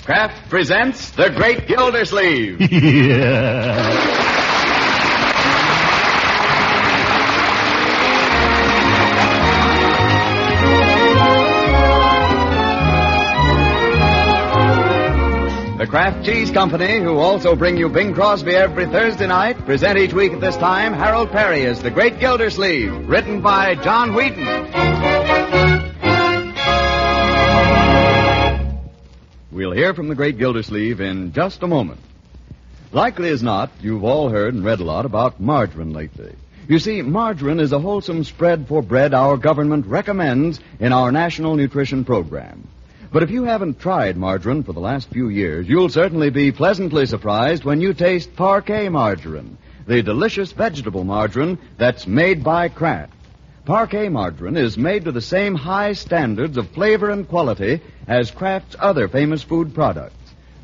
Kraft presents The Great Gildersleeve. Yeah. The Kraft Cheese Company, who also bring you Bing Crosby every Thursday night, present each week at this time Harold Peary as The Great Gildersleeve, written by John Wheaton. We'll hear from The Great Gildersleeve in just a moment. Likely as not, you've all heard and read a lot about margarine lately. You see, margarine is a wholesome spread for bread our government recommends in our National Nutrition Program. But if you haven't tried margarine for the last few years, you'll certainly be pleasantly surprised when you taste Parquet margarine, the delicious vegetable margarine that's made by Kraft. Parquet margarine is made to the same high standards of flavor and quality as Kraft's other famous food products.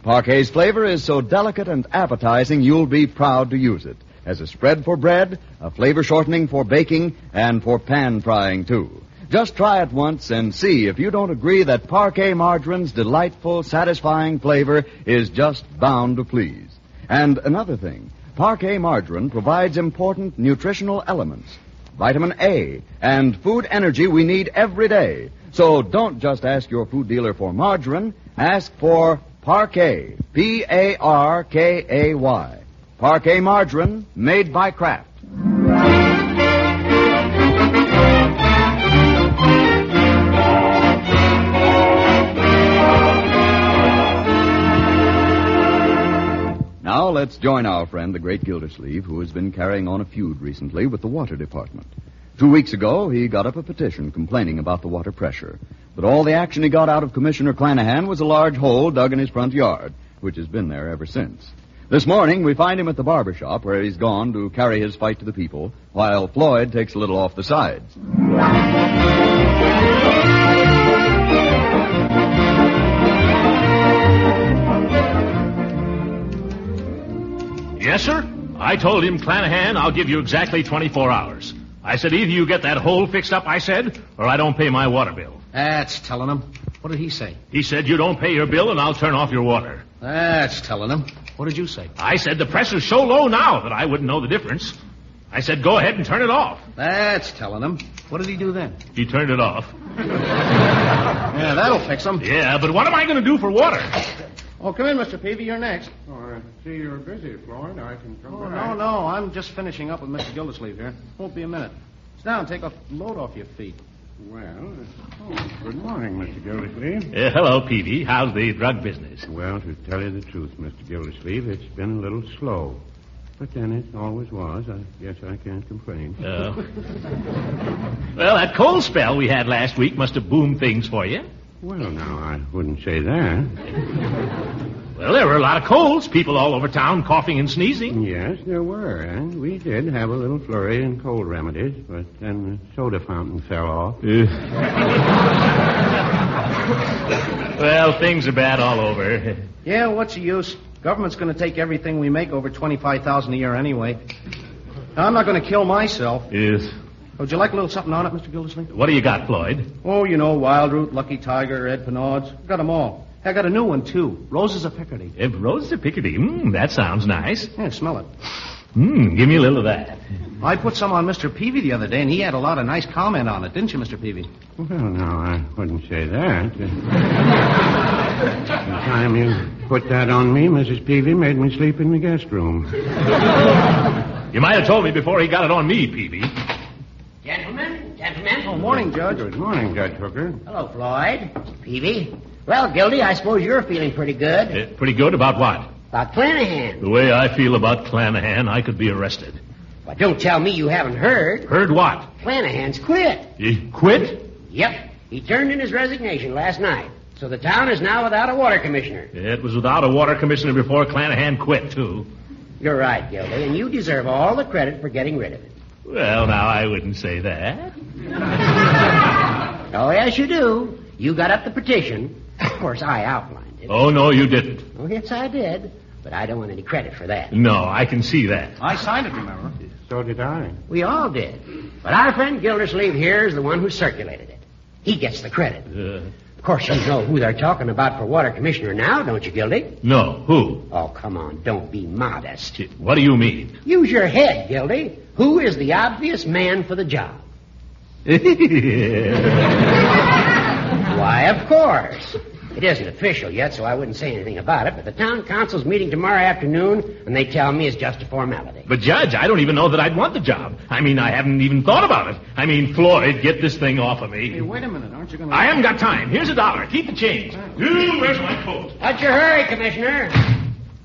Parquet's flavor is so delicate and appetizing you'll be proud to use it as a spread for bread, a flavor shortening for baking, and for pan frying, too. Just try it once and see if you don't agree that Parquet margarine's delightful, satisfying flavor is just bound to please. And another thing, Parquet margarine provides important nutritional elements, vitamin A, and food energy we need every day. So don't just ask your food dealer for margarine, ask for Parquet, P-A-R-K-A-Y. Parquet margarine made by Kraft. Now let's join our friend, the Great Gildersleeve, who has been carrying on a feud recently with the Water Department. 2 weeks ago, he got up a petition complaining about the water pressure. But all the action he got out of Commissioner Clanahan was a large hole dug in his front yard, which has been there ever since. This morning, we find him at the barber shop where he's gone to carry his fight to the people, while Floyd takes a little off the sides. Yes, sir? I told him, Clanahan, I'll give you exactly 24 hours. I said, either you get that hole fixed up, I said, or I don't pay my water bill. That's telling him. What did he say? He said, you don't pay your bill and I'll turn off your water. That's telling him. What did you say? I said, the pressure's so low now that I wouldn't know the difference. I said, go ahead and turn it off. That's telling him. What did he do then? He turned it off. Yeah, that'll fix him. Yeah, but what am I going to do for water? Oh, come in, Mr. Peavy. You're next. Oh, I see you're busy, Floyd. I can come back. No. I'm just finishing up with Mr. Gildersleeve here. Won't be a minute. Sit down. Take a load off your feet. Well, good morning, Mr. Gildersleeve. Hello, Peavy. How's the drug business? Well, to tell you the truth, Mr. Gildersleeve, it's been a little slow. But then it always was. I guess I can't complain. Well, that cold spell we had last week must have boomed things for you. Well, now, I wouldn't say that. Well, there were a lot of colds. People all over town coughing and sneezing. Yes, there were. And we did have a little flurry in cold remedies. But then the soda fountain fell off. Well, things are bad all over. Yeah, what's the use? Government's going to take everything we make over $25,000 a year anyway. Now, I'm not going to kill myself. Yes. Would you like a little something on it, Mr. Gildersleeve? What do you got, Floyd? Oh, you know, Wild Root, Lucky Tiger, Red Penards. Got them all. I got a new one, too. Roses of Picardy. Roses of Picardy. That sounds nice. Yeah, smell it. Give me a little of that. I put some on Mr. Peavy the other day, and he had a lot of nice comment on it, didn't you, Mr. Peavy? Well, no, I wouldn't say that. The time you put that on me, Mrs. Peavy made me sleep in the guest room. You might have told me before he got it on me, Peavy. Gentlemen. Oh, morning, Judge. Good morning, Judge Hooker. Hello, Floyd. Peavy. Well, Gildy, I suppose you're feeling pretty good. Pretty good about what? About Clanahan. The way I feel about Clanahan, I could be arrested. Well, don't tell me you haven't heard. Heard what? Clanahan's quit. He quit? Yep. He turned in his resignation last night. So the town is now without a water commissioner. It was without a water commissioner before Clanahan quit, too. You're right, Gildy, and you deserve all the credit for getting rid of it. Well, now, I wouldn't say that. Oh, yes, you do. You got up the petition. Of course, I outlined it. Oh, no, you didn't. Oh, yes, I did. But I don't want any credit for that. No, I can see that. I signed it, remember? So did I. We all did. But our friend Gildersleeve here is the one who circulated it. He gets the credit. Of course, you know who they're talking about for water commissioner now, don't you, Gildy? No, who? Oh, come on, don't be modest. What do you mean? Use your head, Gildy. Who is the obvious man for the job? Why, of course. It isn't official yet, so I wouldn't say anything about it, but the town council's meeting tomorrow afternoon, and they tell me it's just a formality. But, Judge, I don't even know that I'd want the job. I mean, I haven't even thought about it. I mean, Floyd, get this thing off of me. Hey, wait a minute. Aren't you going to... I haven't got time. Here's $1. Keep the change. Where's my coat? What's your hurry, Commissioner?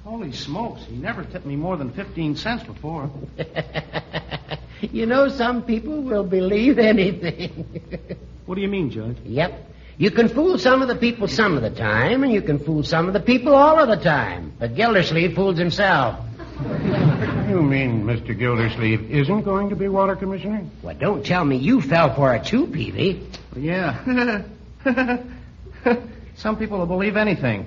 Holy smokes. He never tipped me more than 15 cents before. You know, some people will believe anything. What do you mean, Judge? Yep. You can fool some of the people some of the time, and you can fool some of the people all of the time. But Gildersleeve fools himself. You mean Mr. Gildersleeve isn't going to be water commissioner? Well, don't tell me you fell for it too, Peavy. Yeah. Some people will believe anything.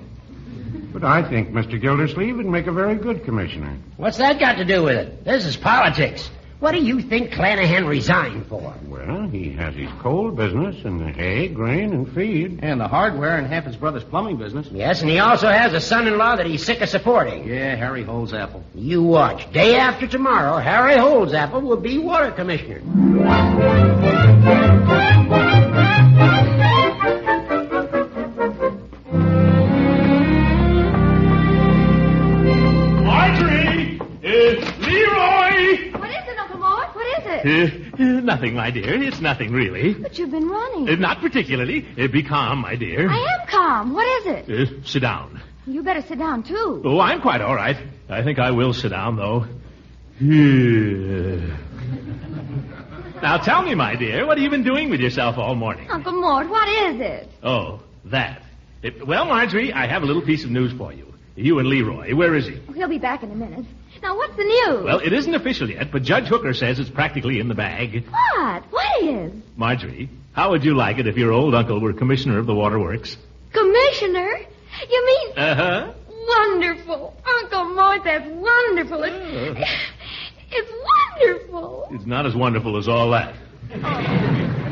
But I think Mr. Gildersleeve would make a very good commissioner. What's that got to do with it? This is politics. What do you think Clanahan resigned for? Well, he has his coal business and the hay, grain, and feed. And the hardware and half his brother's plumbing business. Yes, and he also has a son-in-law that he's sick of supporting. Yeah, Harry Holdsapple. You watch. Day after tomorrow, Harry Holdsapple will be water commissioner. Marjorie! Leroy! What is it, Uncle Mort? What is it? Nothing, my dear. It's nothing, really. But you've been running. Not particularly. Be calm, my dear. I am calm. What is it? Sit down. You better sit down, too. Oh, I'm quite all right. I think I will sit down, though. Now, tell me, my dear, what have you been doing with yourself all morning? Uncle Mort, what is it? Oh, that. Well, Marjorie, I have a little piece of news for you. You and Leroy, where is he? Oh, he'll be back in a minute. Now, what's the news? Well, it isn't official yet, but Judge Hooker says it's practically in the bag. What? What is? Marjorie, how would you like it if your old uncle were commissioner of the waterworks? Commissioner? You mean... Uh-huh. Wonderful. Uncle Mort, that's wonderful. It's wonderful. It's not as wonderful as all that.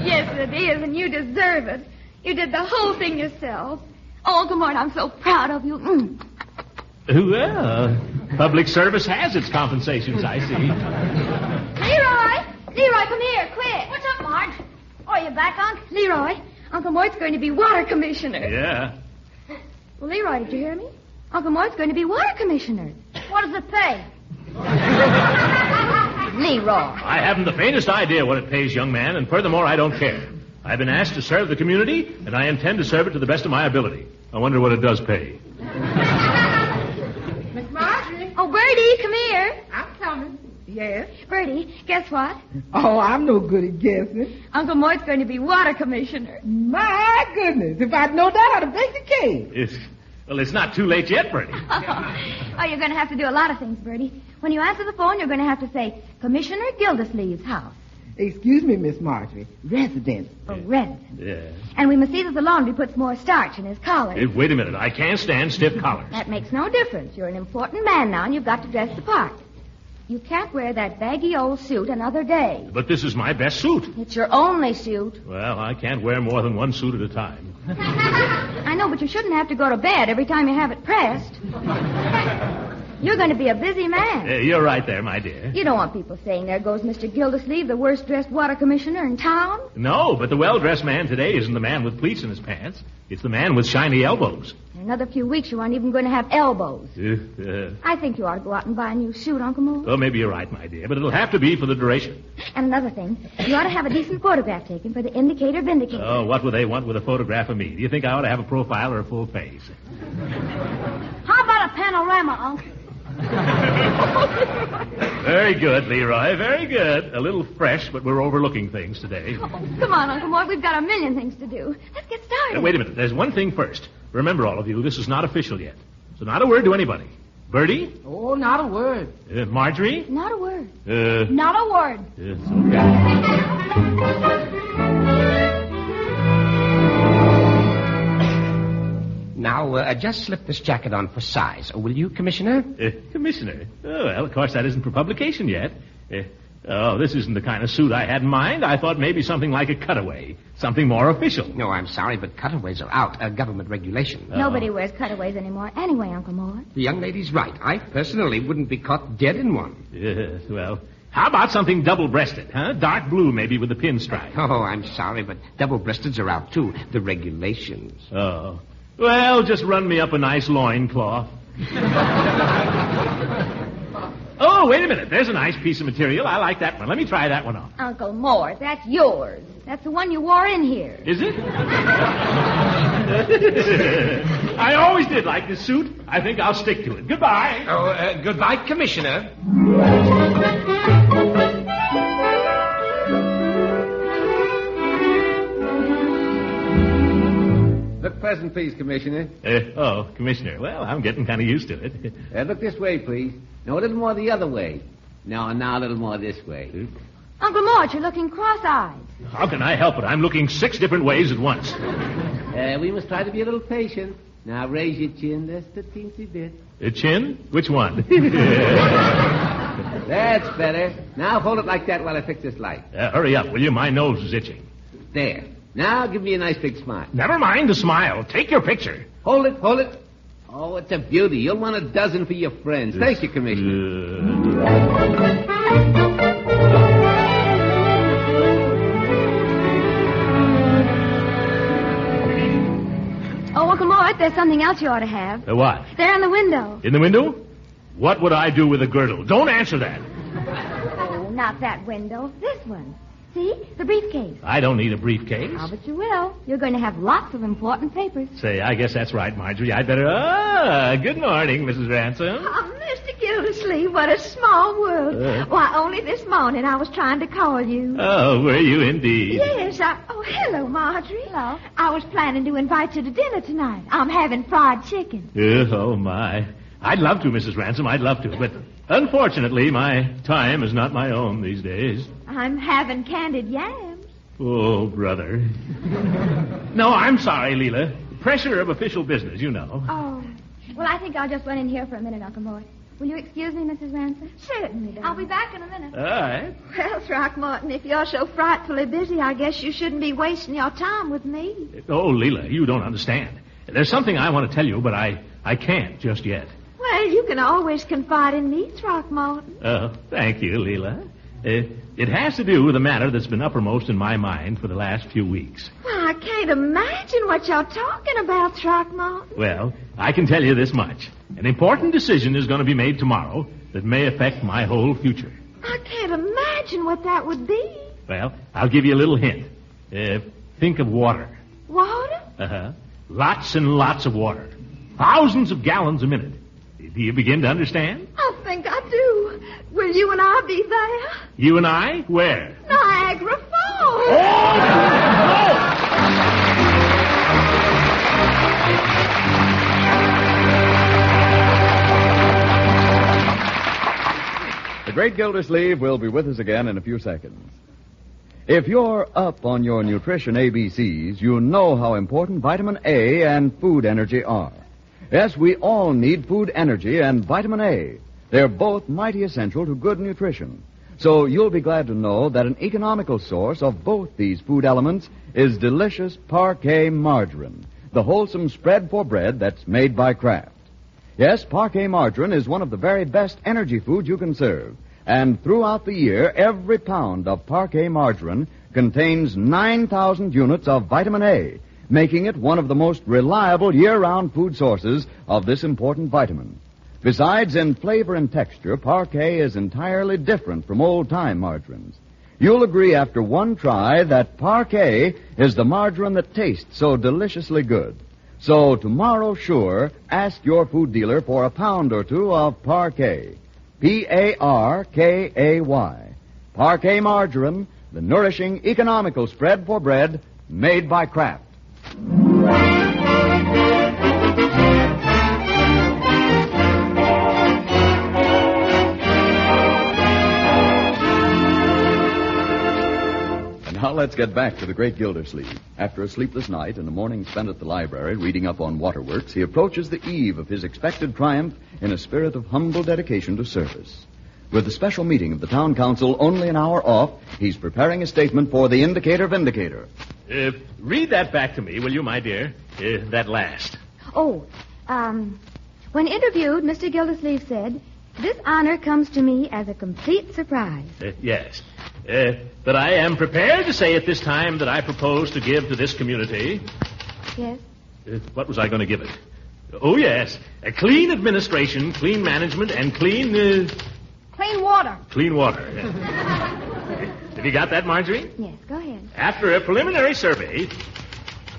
Yes, it is, and you deserve it. You did the whole thing yourself. Oh, Uncle Mort, I'm so proud of you. Well, public service has its compensations, I see. Leroy, come here, quick. What's up, Marge? Oh, are you back, Unc? Leroy, Uncle Mort's going to be water commissioner. Yeah. Well, Leroy, did you hear me? Uncle Mort's going to be water commissioner. What does it pay? Leroy. I haven't the faintest idea what it pays, young man, and furthermore, I don't care. I've been asked to serve the community, and I intend to serve it to the best of my ability. I wonder what it does pay. Miss Marjorie. Oh, Bertie, come here. I'm coming. Yes? Bertie, guess what? Oh, I'm no good at guessing. Uncle Mort's going to be water commissioner. My goodness. If I'd known that, I'd have baked the cake. It's not too late yet, Bertie. Oh, you're going to have to do a lot of things, Bertie. When you answer the phone, you're going to have to say, Commissioner Gildersleeve's house. Excuse me, Miss Marjorie. Residence. Oh, residence. Yeah. And we must see that the laundry puts more starch in his collar. Wait a minute. I can't stand stiff collars. That makes no difference. You're an important man now, and you've got to dress the part. You can't wear that baggy old suit another day. But this is my best suit. It's your only suit. Well, I can't wear more than one suit at a time. I know, but you shouldn't have to go to bed every time you have it pressed. You're going to be a busy man. You're right there, my dear. You don't want people saying, there goes Mr. Gildersleeve, the worst-dressed water commissioner in town. No, but the well-dressed man today isn't the man with pleats in his pants. It's the man with shiny elbows. In another few weeks, you aren't even going to have elbows. I think you ought to go out and buy a new suit, Uncle Moore. Well, maybe you're right, my dear, but it'll have to be for the duration. And another thing, you ought to have a decent photograph taken for the Indicator Vindicator. Oh, what would they want with a photograph of me? Do you think I ought to have a profile or a full face? How about a panorama, Uncle? Very good, Leroy, very good. A little fresh, but we're overlooking things today. Oh, come on, Uncle Mort. We've got a million things to do. Let's get started. Wait a minute. There's one thing first. Remember, all of you, this is not official yet. So not a word to anybody. Bertie? Oh, not a word. Marjorie? Not a word. Not a word. Yes, okay. Now, just slip this jacket on for size. Will you, Commissioner? Commissioner? Oh, well, of course, that isn't for publication yet. Oh, this isn't the kind of suit I had in mind. I thought maybe something like a cutaway. Something more official. No, I'm sorry, but cutaways are out. Government regulation. Nobody wears cutaways anymore anyway, Uncle Mort. The young lady's right. I personally wouldn't be caught dead in one. Yes, well, how about something double-breasted, huh? Dark blue, maybe, with a pinstripe. Oh, I'm sorry, but double-breasteds are out, too. The regulations. Oh. Well, just run me up a nice loincloth. Oh, wait a minute. There's a nice piece of material. I like that one. Let me try that one on. Uncle Mort, that's yours. That's the one you wore in here. Is it? I always did like this suit. I think I'll stick to it. Goodbye. Oh, goodbye, Commissioner. Look present, please, Commissioner. Commissioner. Well, I'm getting kind of used to it. Look this way, please. No, a little more the other way. Now, a little more this way. Uncle Mort, you're looking cross-eyed. How can I help it? I'm looking 6 different ways at once. We must try to be a little patient. Now, raise your chin just a teensy bit. A chin? Which one? That's better. Now, hold it like that while I fix this light. Hurry up, will you? My nose is itching. There. Now, give me a nice big smile. Never mind the smile. Take your picture. Hold it. Oh, it's a beauty. You'll want a dozen for your friends. Thank you, Commissioner. Oh, Uncle Mort, there's something else you ought to have. What? There in the window. In the window? What would I do with a girdle? Don't answer that. Oh, not that window. This one. See? The briefcase. I don't need a briefcase. Oh, but you will. You're going to have lots of important papers. Say, I guess that's right, Marjorie. I'd better... good morning, Mrs. Ransom. Oh, Mr. Gildersleeve, what a small world. Why, only this morning I was trying to call you. Oh, were you indeed? Yes, hello, Marjorie. Hello. I was planning to invite you to dinner tonight. I'm having fried chicken. Oh, my. I'd love to, Mrs. Ransom. I'd love to, but unfortunately, my time is not my own these days. I'm having candied yams. Oh, brother. No, I'm sorry, Leela. Pressure of official business, you know. Oh. Well, I think I'll just run in here for a minute, Uncle Mort. Will you excuse me, Mrs. Ransom? Certainly, darling. I'll be back in a minute. All right. Well, Throckmorton, if you're so frightfully busy, I guess you shouldn't be wasting your time with me. Oh, Leela, you don't understand. There's something I want to tell you, but I can't just yet. Well, you can always confide in me, Throckmorton. Oh, thank you, Leela. It has to do with a matter that's been uppermost in my mind for the last few weeks. Well, I can't imagine what you're talking about, Throckmorton. Well, I can tell you this much. An important decision is going to be made tomorrow that may affect my whole future. I can't imagine what that would be. Well, I'll give you a little hint. Think of water. Water? Uh-huh. Lots and lots of water. Thousands of gallons a minute. Do you begin to understand? I think I do. Will you and I be there? You and I? Where? Niagara Falls. The Great Gildersleeve will be with us again in a few seconds. If you're up on your nutrition ABCs, you know how important vitamin A and food energy are. Yes, we all need food energy and vitamin A. They're both mighty essential to good nutrition. So you'll be glad to know that an economical source of both these food elements is delicious Parquet margarine, the wholesome spread for bread that's made by Kraft. Yes, Parquet margarine is one of the very best energy foods you can serve. And throughout the year, every pound of Parquet margarine contains 9,000 units of vitamin A, making it one of the most reliable year-round food sources of this important vitamin. Besides, in flavor and texture, Parquet is entirely different from old-time margarines. You'll agree after one try that Parquet is the margarine that tastes so deliciously good. So tomorrow, sure, ask your food dealer for a pound or two of Parquet. Parkay. Parquet margarine, the nourishing, economical spread for bread made by Kraft. And now let's get back to the Great Gildersleeve. After a sleepless night and a morning spent at the library reading up on waterworks, he approaches the eve of his expected triumph in a spirit of humble dedication to service. With the special meeting of the town council only an hour off, he's preparing a statement for the Indicator Vindicator. Read that back to me, will you, my dear? That last. Oh, when interviewed, Mr. Gildersleeve said, "This honor comes to me as a complete surprise." Yes. But I am prepared to say at this time that I propose to give to this community... Yes? What was I going to give it? Oh, yes. A clean administration, clean management, and clean... Clean water. Clean water. Have you got that, Marjorie? Yes, go ahead. After a preliminary survey,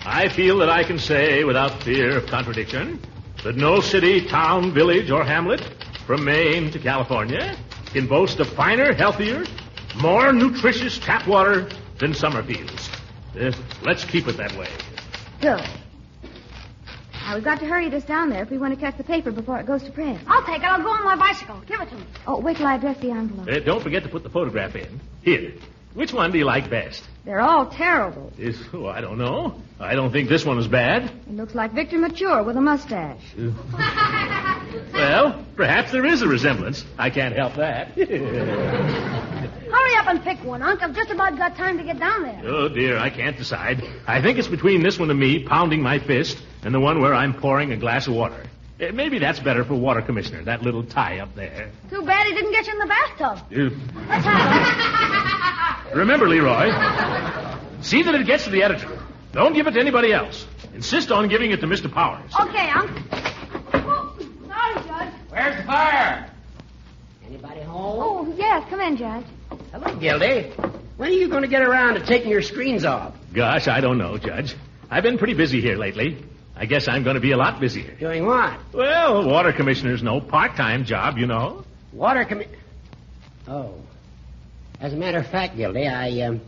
I feel that I can say without fear of contradiction that no city, town, village, or hamlet, from Maine to California, can boast of finer, healthier, more nutritious tap water than Summerfield's. Let's keep it that way. Good. Now, we've got to hurry this down there if we want to catch the paper before it goes to press. I'll take it. I'll go on my bicycle. Give it to me. Oh, wait till I address the envelope. Don't forget to put the photograph in. Here. Which one do you like best? They're all terrible. I don't know. I don't think this one is bad. It looks like Victor Mature with a mustache. Well, perhaps there is a resemblance. I can't help that. Hurry up and pick one, Unc. I've just about got time to get down there. Oh, dear, I can't decide. I think it's between this one and me, pounding my fist, and the one where I'm pouring a glass of water. Maybe that's better for Water Commissioner, that little tie up there. Too bad he didn't get you in the bathtub. Let's have it. Remember, Leroy, see that it gets to the editor. Don't give it to anybody else. Insist on giving it to Mr. Powers. Okay, Unc. Oh, sorry, Judge. Where's the fire? Anybody home? Oh, yes, come in, Judge. Hello, Gildy. When are you going to get around to taking your screens off? Gosh, I don't know, Judge. I've been pretty busy here lately. I guess I'm going to be a lot busier. Doing what? Well, Water Commissioner's no part-time job, you know. Oh. As a matter of fact, Gildy, I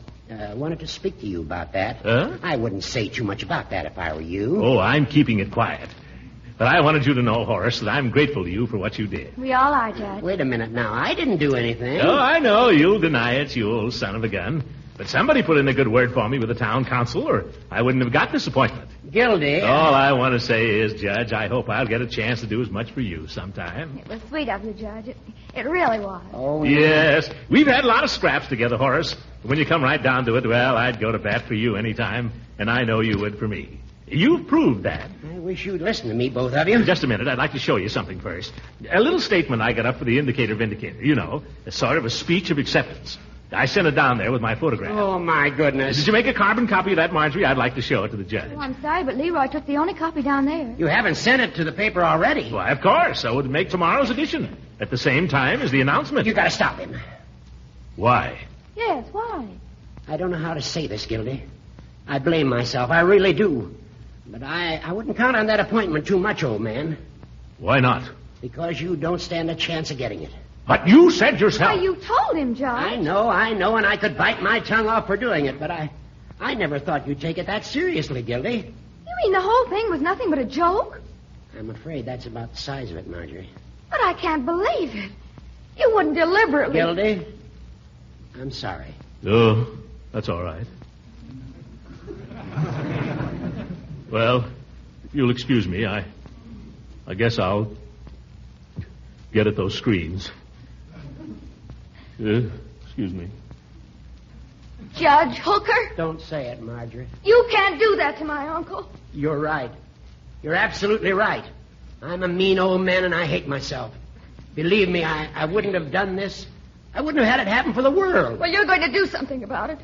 wanted to speak to you about that. Huh? I wouldn't say too much about that if I were you. Oh, I'm keeping it quiet. But I wanted you to know, Horace, that I'm grateful to you for what you did. We all are, Judge. Wait a minute now. I didn't do anything. Oh, I know. You'll deny it, you old son of a gun. But somebody put in a good word for me with the town council, or I wouldn't have got this appointment. Gildy. All I want to say is, Judge, I hope I'll get a chance to do as much for you sometime. It was sweet of you, Judge. It really was. Oh, Yes. We've had a lot of scraps together, Horace. When you come right down to it, well, I'd go to bat for you any time, and I know you would for me. You've proved that. I wish you'd listen to me, both of you. Just a minute. I'd like to show you something first. A little statement I got up for the Indicator Vindicator. You know, a sort of a speech of acceptance. I sent it down there with my photograph. Oh, my goodness. Did you make a carbon copy of that, Marjorie? I'd like to show it to the judge. Oh, I'm sorry, but Leroy took the only copy down there. You haven't sent it to the paper already. Why, of course. I would make tomorrow's edition at the same time as the announcement. You got to stop him. Why? Yes, why? I don't know how to say this, Gildy. I blame myself. I really do. But I wouldn't count on that appointment too much, old man. Why not? Because you don't stand a chance of getting it. But you said yourself. Why, you told him, Judge. I know, and I could bite my tongue off for doing it, but I never thought you'd take it that seriously, Gildy. You mean the whole thing was nothing but a joke? I'm afraid that's about the size of it, Marjorie. But I can't believe it. You wouldn't deliberately... Gildy, I'm sorry. Oh, that's all right. Well, if you'll excuse me, I guess I'll get at those screens. Excuse me. Judge Hooker? Don't say it, Marjorie. You can't do that to my uncle. You're right. You're absolutely right. I'm a mean old man, and I hate myself. Believe me, I wouldn't have done this. I wouldn't have had it happen for the world. Well, you're going to do something about it.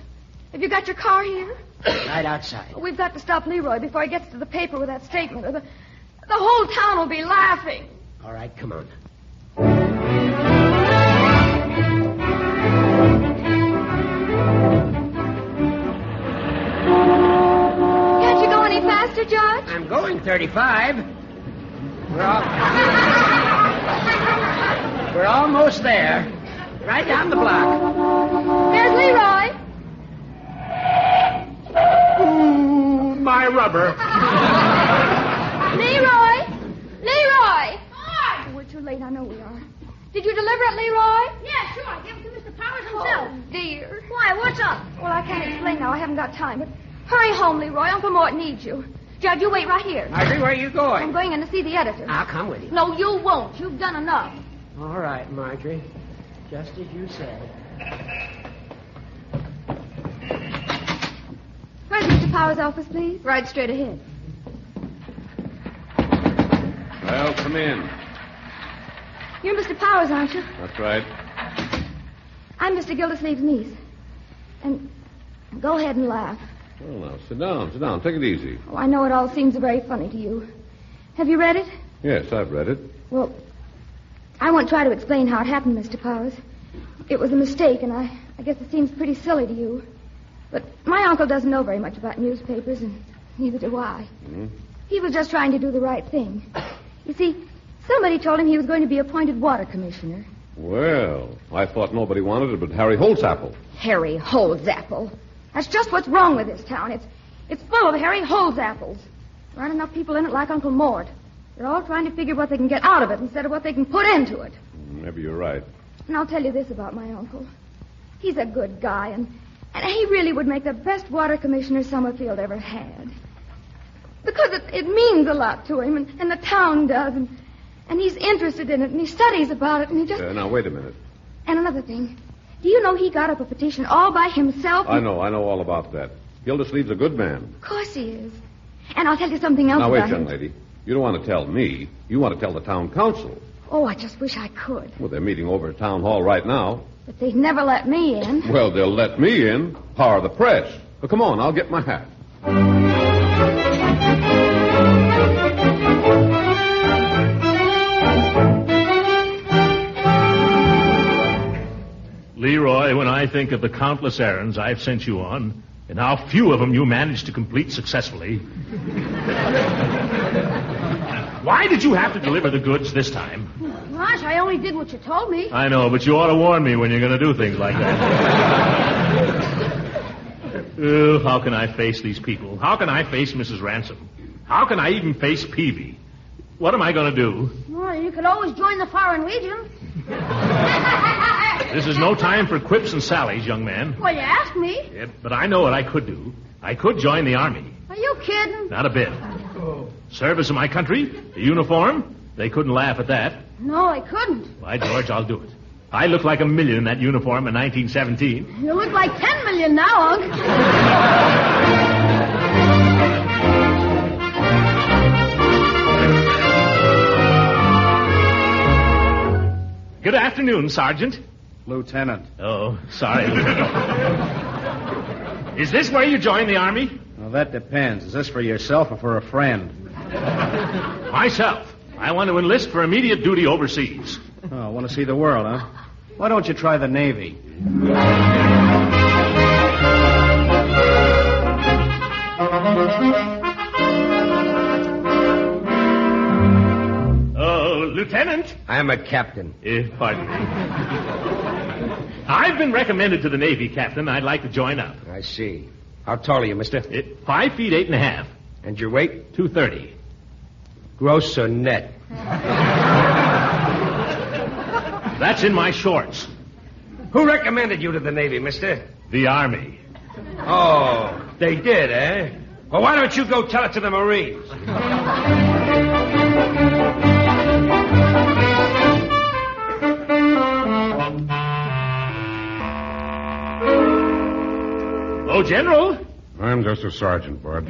Have you got your car here? Right outside. We've got to stop Leroy before he gets to the paper with that statement, or the whole town will be laughing. All right, come on. Can't you go any faster, Judge? I'm going 35. We're almost there. Right down the block. There's Leroy. Ooh, my rubber. Leroy! Leroy! Oh, we're too late. I know we are. Did you deliver it, Leroy? Yeah, sure. Give it to Mr. Powers himself. Oh, dear. Why, what's up? Well, I can't explain now. I haven't got time. But hurry home, Leroy. Uncle Mort needs you. Judge, you wait right here. Marjorie, where are you I'm going? going in to see the editor. I'll come with you. No, you won't. You've done enough. All right, Marjorie. Just as you said. Where's Mr. Power's office, please? Right straight ahead. Well, come in. You're Mr. Powers, aren't you? That's right. I'm Mr. Gildersleeve's niece. And go ahead and laugh. Well, now, sit down. Sit down. Take it easy. Oh, I know it all seems very funny to you. Have you read it? Yes, I've read it. Well, I won't try to explain how it happened, Mr. Powers. It was a mistake, and I guess it seems pretty silly to you. But my uncle doesn't know very much about newspapers, and neither do I. Mm-hmm. He was just trying to do the right thing. You see, somebody told him he was going to be appointed water commissioner. Well, I thought nobody wanted it but Harry Holtzapfel. Harry Holtzapfel. That's just what's wrong with this town. It's full of Harry Holtzappels. There aren't enough people in it like Uncle Mort. They're all trying to figure what they can get out of it instead of what they can put into it. Maybe you're right. And I'll tell you this about my uncle. He's a good guy, and he really would make the best water commissioner Summerfield ever had. Because it means a lot to him, and the town does, and he's interested in it, and he studies about it, and he just... Now, wait a minute. And another thing. Do you know he got up a petition all by himself? I know all about that. Gildersleeve's a good man. Of course he is. And I'll tell you something else now, about wait, young lady. You don't want to tell me. You want to tell the town council. Oh, I just wish I could. Well, they're meeting over at town hall right now. But they'd never let me in. Well, they'll let me in. Power the press. Well, come on, I'll get my hat. Leroy, when I think of the countless errands I've sent you on, and how few of them you managed to complete successfully. Why did you have to deliver the goods this time? Gosh, I only did what you told me. I know, but you ought to warn me when you're going to do things like that. Oh, how can I face these people? How can I face Mrs. Ransom? How can I even face Peavy? What am I going to do? Well, you could always join the Foreign Legion. This is no time for quips and sallies, young man. Well, you asked me. Yeah, but I know what I could do. I could join the Army. Are you kidding? Not a bit. Service in my country, the uniform, they couldn't laugh at that. No, I couldn't. By George, I'll do it. I look like $1 million in that uniform in 1917. You look like $10 million now, Unc. Good afternoon, Sergeant. Lieutenant. Oh, sorry. Is this where you join the Army? Well, that depends. Is this for yourself or for a friend? Myself. I want to enlist for immediate duty overseas. Oh, want to see the world, huh? Why don't you try the Navy? Oh, Lieutenant. I'm a captain. Pardon me. I've been recommended to the Navy, Captain. I'd like to join up. I see. How tall are you, mister? 5 feet 8.5. And your weight? 230. Gross or net? That's in my shorts. Who recommended you to the Navy, mister? The Army. Oh, they did, eh? Well, why don't you go tell it to the Marines? Oh, General. I'm just a sergeant, Bud.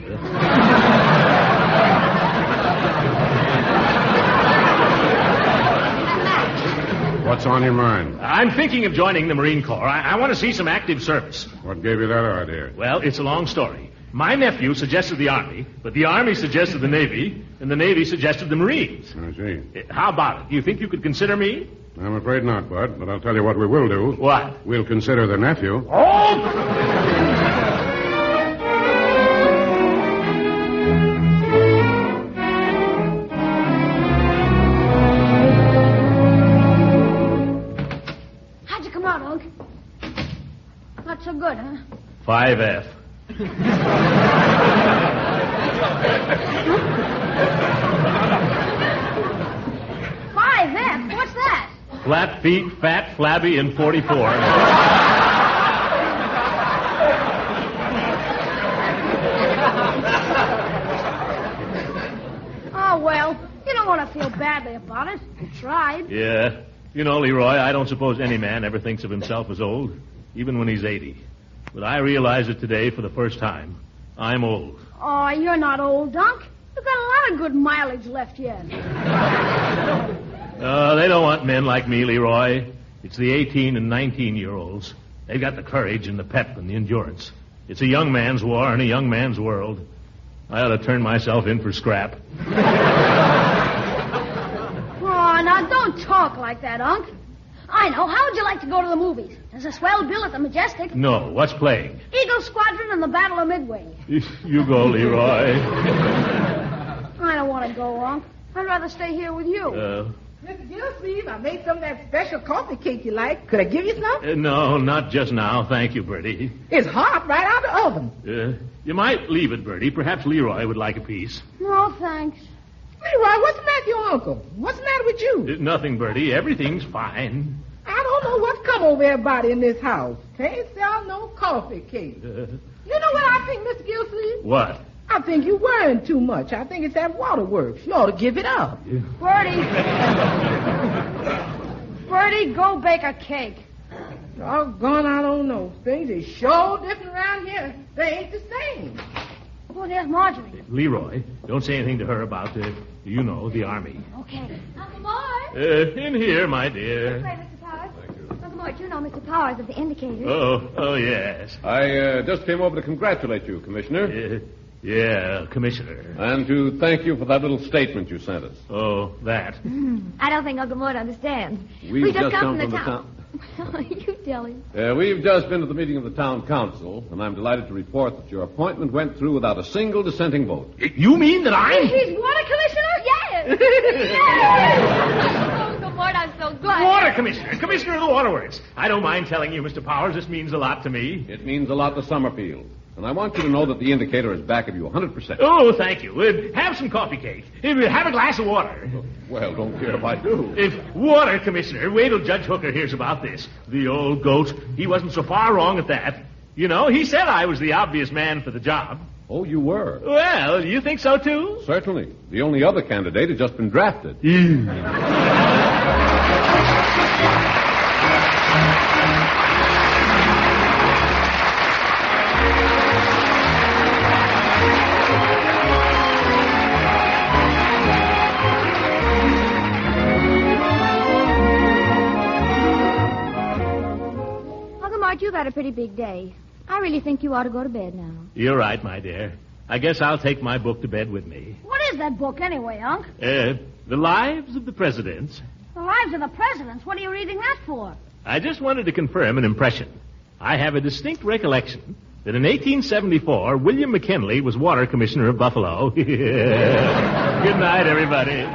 What's on your mind? I'm thinking of joining the Marine Corps. I want to see some active service. What gave you that idea? Well, it's a long story. My nephew suggested the Army, but the Army suggested the Navy, and the Navy suggested the Marines. I see. How about it? Do you think you could consider me? I'm afraid not, Bud, but I'll tell you what we will do. What? We'll consider the nephew. Oh! How'd you come out, Unc? Not so good, huh? 5F. What's that? Flat feet, fat, flabby, and 44. Oh, well, you don't want to feel badly about it. You tried. Yeah. You know, Leroy, I don't suppose any man ever thinks of himself as old, even when he's 80. But I realize it today for the first time. I'm old. Oh, you're not old, Dunk. You've got a lot of good mileage left yet. They don't want men like me, Leroy. It's the 18 and 19-year-olds. They've got the courage and the pep and the endurance. It's a young man's war and a young man's world. I ought to turn myself in for scrap. Oh, now don't talk like that, Unc. I know. How would you like to go to the movies? There's a swell bill at the Majestic. No, what's playing? Eagle Squadron and the Battle of Midway. You go, Leroy. I don't want to go, Unc. I'd rather stay here with you. Mr. Gildersleeve, I made some of that special coffee cake you like. Could I give you some? No, not just now. Thank you, Bertie. It's hot right out of the oven. You might leave it, Bertie. Perhaps Leroy would like a piece. No, thanks. Leroy, what's the matter with your uncle? What's the matter with you? Nothing, Bertie. Everything's fine. I don't know what's come over everybody in this house. Can't sell no coffee cake. You know what I think, Mr. Gildersleeve? What? I think you're worrying too much. I think it's that waterworks. You ought to give it up. Bertie. Bertie, go bake a cake. Doggone, I don't know. Things are sure different around here. They ain't the same. Oh, there's Marjorie. Leroy, don't say anything to her about, the Army. Okay. Uncle Mort. In here, my dear. This way, Mr. Powers. Thank you. Uncle Mort, you know Mr. Powers of the Indicator. Oh, yes. I just came over to congratulate you, Commissioner. Yeah, Commissioner. And to thank you for that little statement you sent us. Oh, that. I don't think Uncle Mort understands. We just come from the town. You tell him. We've just been to the meeting of the town council, and I'm delighted to report that your appointment went through without a single dissenting vote. You mean that I'm... He's water commissioner? Yes! Uncle Mort, I'm so glad. Water Commissioner. Commissioner of the Waterworks. I don't mind telling you, Mr. Powers, this means a lot to me. It means a lot to Summerfield. And I want you to know that the Indicator is back of you 100%. Oh, thank you. Have some coffee cake. Have a glass of water. Well, don't care if I do. Water, Commissioner. Wait till Judge Hooker hears about this. The old goat. He wasn't so far wrong at that. You know, he said I was the obvious man for the job. Oh, you were? Well, you think so, too? Certainly. The only other candidate had just been drafted. You've had a pretty big day. I really think you ought to go to bed now. You're right, my dear. I guess I'll take my book to bed with me. What is that book anyway, Unc? The Lives of the Presidents. The Lives of the Presidents? What are you reading that for? I just wanted to confirm an impression. I have a distinct recollection that in 1874, William McKinley was water commissioner of Buffalo. Good night, everybody.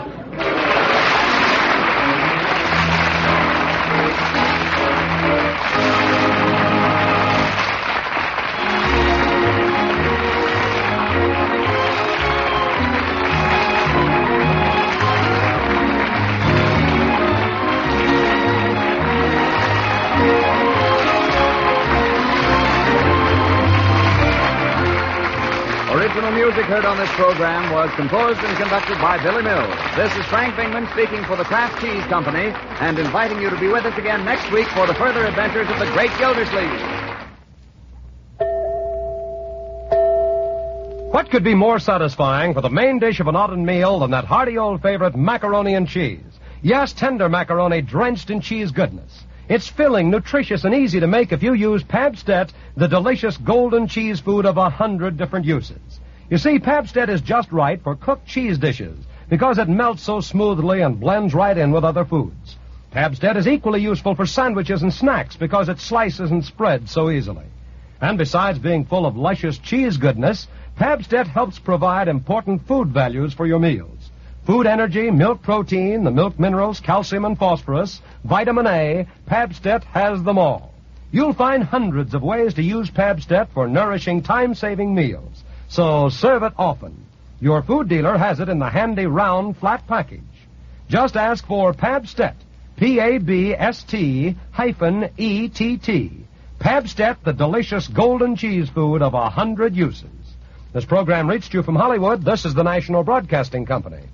Original music heard on this program was composed and conducted by Billy Mills. This is Frank Bingman speaking for the Kraft Cheese Company and inviting you to be with us again next week for the further adventures of the Great Gildersleeve. What could be more satisfying for the main dish of an autumn meal than that hearty old favorite macaroni and cheese? Yes, tender macaroni drenched in cheese goodness. It's filling, nutritious, and easy to make if you use Pabstet, the delicious golden cheese food of 100 different uses. You see, Pabstet is just right for cooked cheese dishes because it melts so smoothly and blends right in with other foods. Pabstet is equally useful for sandwiches and snacks because it slices and spreads so easily. And besides being full of luscious cheese goodness, Pabstet helps provide important food values for your meals. Food energy, milk protein, the milk minerals, calcium and phosphorus, vitamin A, Pabstet has them all. You'll find hundreds of ways to use Pabstet for nourishing, time-saving meals. So serve it often. Your food dealer has it in the handy round, flat package. Just ask for Pabstet, Pabst-ETT. Pabstet, the delicious golden cheese food of 100 uses. This program reached you from Hollywood. This is the National Broadcasting Company.